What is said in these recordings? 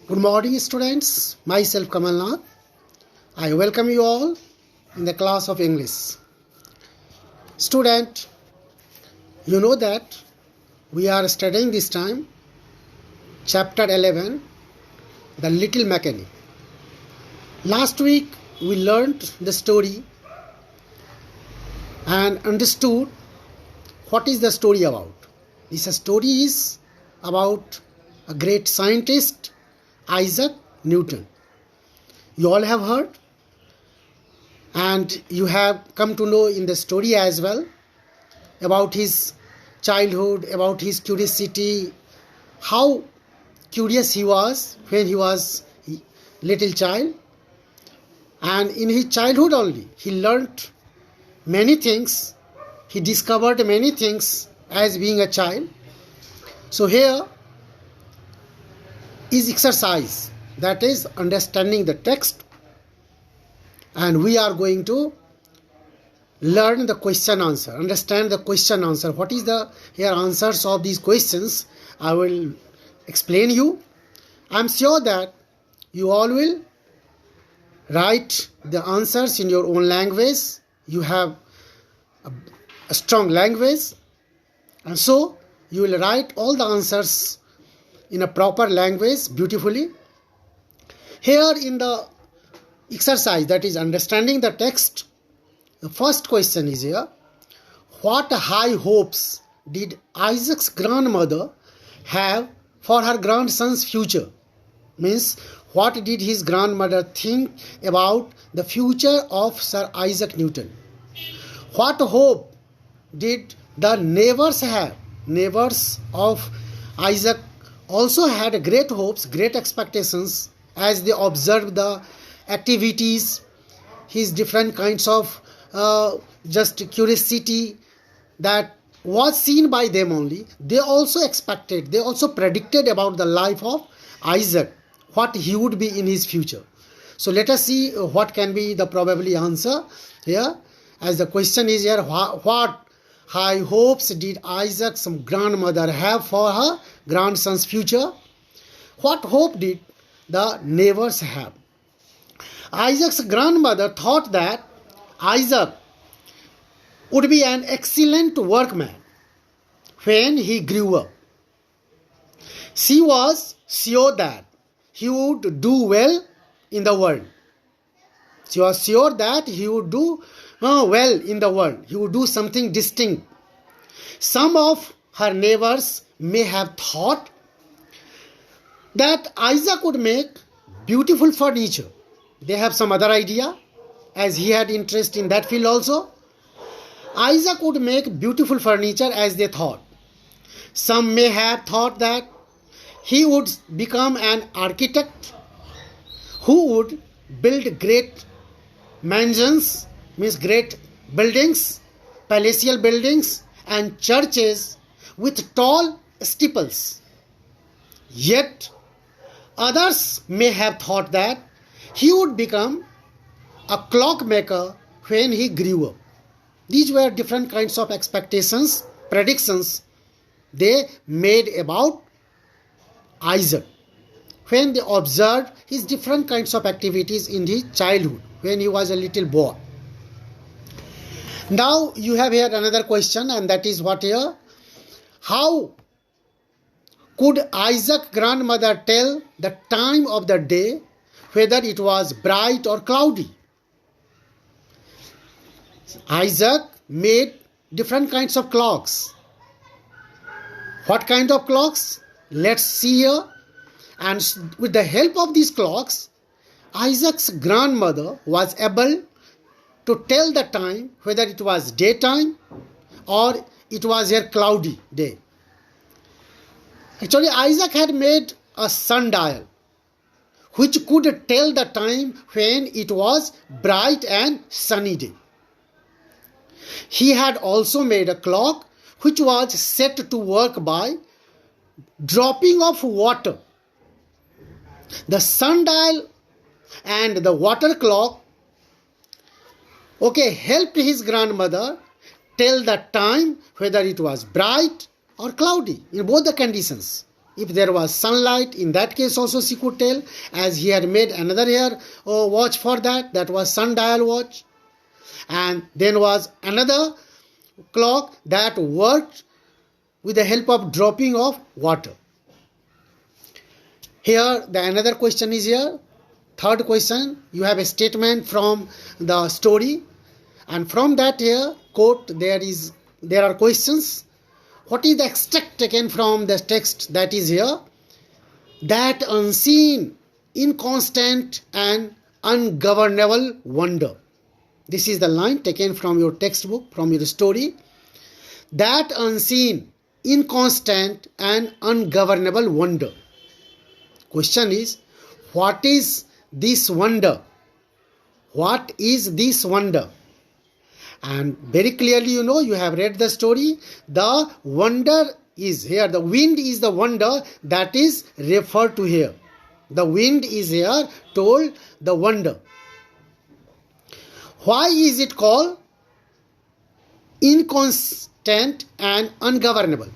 Good morning, students. Myself Kamalnath. I welcome you all in the class of English. Student, you know that we are studying this time chapter 11, The Little Mechanic. Last week we learned the story and understood what is the story about. This story is about a great scientist, Isaac Newton. You all have heard and you have come to know in the story as well about his childhood, about his curiosity, how curious he was when he was a little child. And in his childhood only, he learnt many things, he discovered many things as being a child. So here is exercise, that is understanding the text, and we are going to learn the question answer, understand the question answer. What is the here answers of these questions? I will explain you. I am sure that you all will write the answers in your own language. You have a strong language, and so you will write all the answers in a proper language beautifully. Here in the exercise, that is understanding the text, the first question is here: what high hopes did Isaac's grandmother have for her grandson's future? Means, what did his grandmother think about the future of Sir Isaac Newton? What hope did the neighbors have? Neighbors of Isaac also had great hopes, great expectations as they observed the activities, his different kinds of just curiosity that was seen by them only. They also expected, they also predicted about the life of Isaac, what he would be in his future. So let us see what can be the probably answer here, as the question is here: what high hopes did Isaac's grandmother have for her grandson's future? What hope did the neighbors have? Isaac's grandmother thought that Isaac would be an excellent workman when he grew up. She was sure that he would do well in the world. She was sure that he would do well in the world. He would do something distinct. Some of her neighbors may have thought that Isaac would make beautiful furniture. They have some other idea, as he had interest in that field also. Isaac would make beautiful furniture as they thought. Some may have thought that he would become an architect who would build great mansions, means great buildings, palatial buildings and churches with tall steeples. Yet others may have thought that he would become a clockmaker when he grew up. These were different kinds of expectations, predictions they made about Isaac when they observed his different kinds of activities in his childhood, when he was a little boy. Now you have here another question, and that is what here: how could Isaac's grandmother tell the time of the day, whether it was bright or cloudy? Isaac made different kinds of clocks. What kind of clocks? Let's see here. And with the help of these clocks, Isaac's grandmother was able to tell the time, whether it was daytime or it was a cloudy day. Actually, Isaac had made a sundial which could tell the time when it was bright and sunny day. He had also made a clock which was set to work by dropping of water. The sundial and the water clock helped his grandmother tell the time, whether it was bright or cloudy, in both the conditions. If there was sunlight, in that case also she could tell, as he had made another here watch for that. That was sundial watch. And then was another clock that worked with the help of dropping of water. Here the another question is here. Third question, you have a statement from the story, and from that here quote there are questions. What is the extract taken from the text that is here? That unseen, inconstant and ungovernable wonder. This is the line taken from your textbook, from your story. That unseen, inconstant and ungovernable wonder. Question is, what is this wonder? What is this wonder? And very clearly you have read the story. The wonder is here. The wind is the wonder that is referred to here. The wind is here told the wonder. Why is it called inconstant and ungovernable?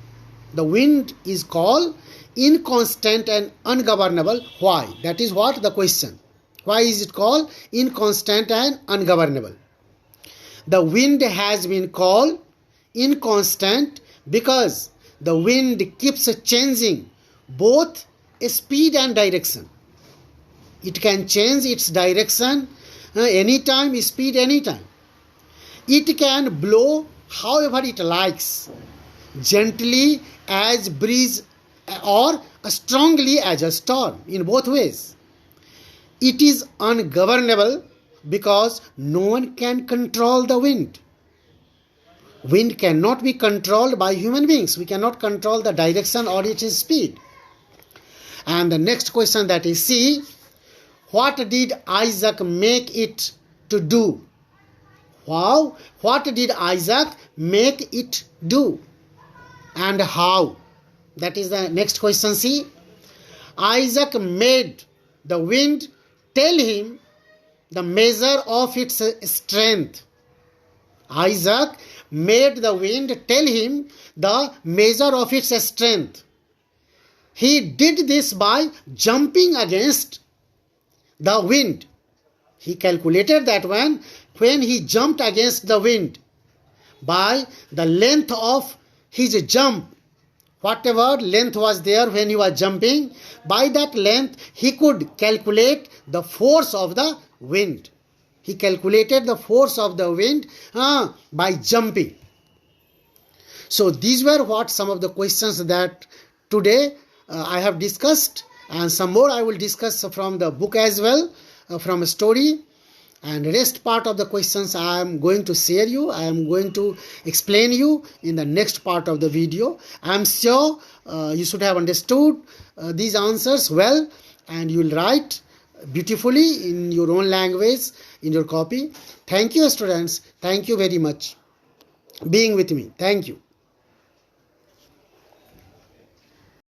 The wind is called inconstant and ungovernable. Why? That is what the question. Why is it called inconstant and ungovernable? The wind has been called inconstant because the wind keeps changing both speed and direction. It can change its direction anytime, speed anytime. It can blow however it likes, gently as breeze or strongly as a storm, in both ways. It is ungovernable because no one can control the wind. Wind cannot be controlled by human beings. We cannot control the direction or its speed. And the next question that is C. What did Isaac make it to do? Wow! What did Isaac make it do? And how? That is the next question C. Isaac made the wind tell him the measure of its strength. Isaac made the wind tell him the measure of its strength. He did this by jumping against the wind. He calculated that when he jumped against the wind, by the length of his jump, whatever length was there when he was jumping, by that length he could calculate the force of the wind. He calculated the force of the wind by jumping. So these were what some of the questions that today I have discussed, and some more I will discuss from the book as well, from a story. And rest part of the questions I am going to share you. I am going to explain you in the next part of the video. I am sure you should have understood these answers well, and you will write beautifully in your own language in your copy. Thank you, students. Thank you very much being with me. Thank you.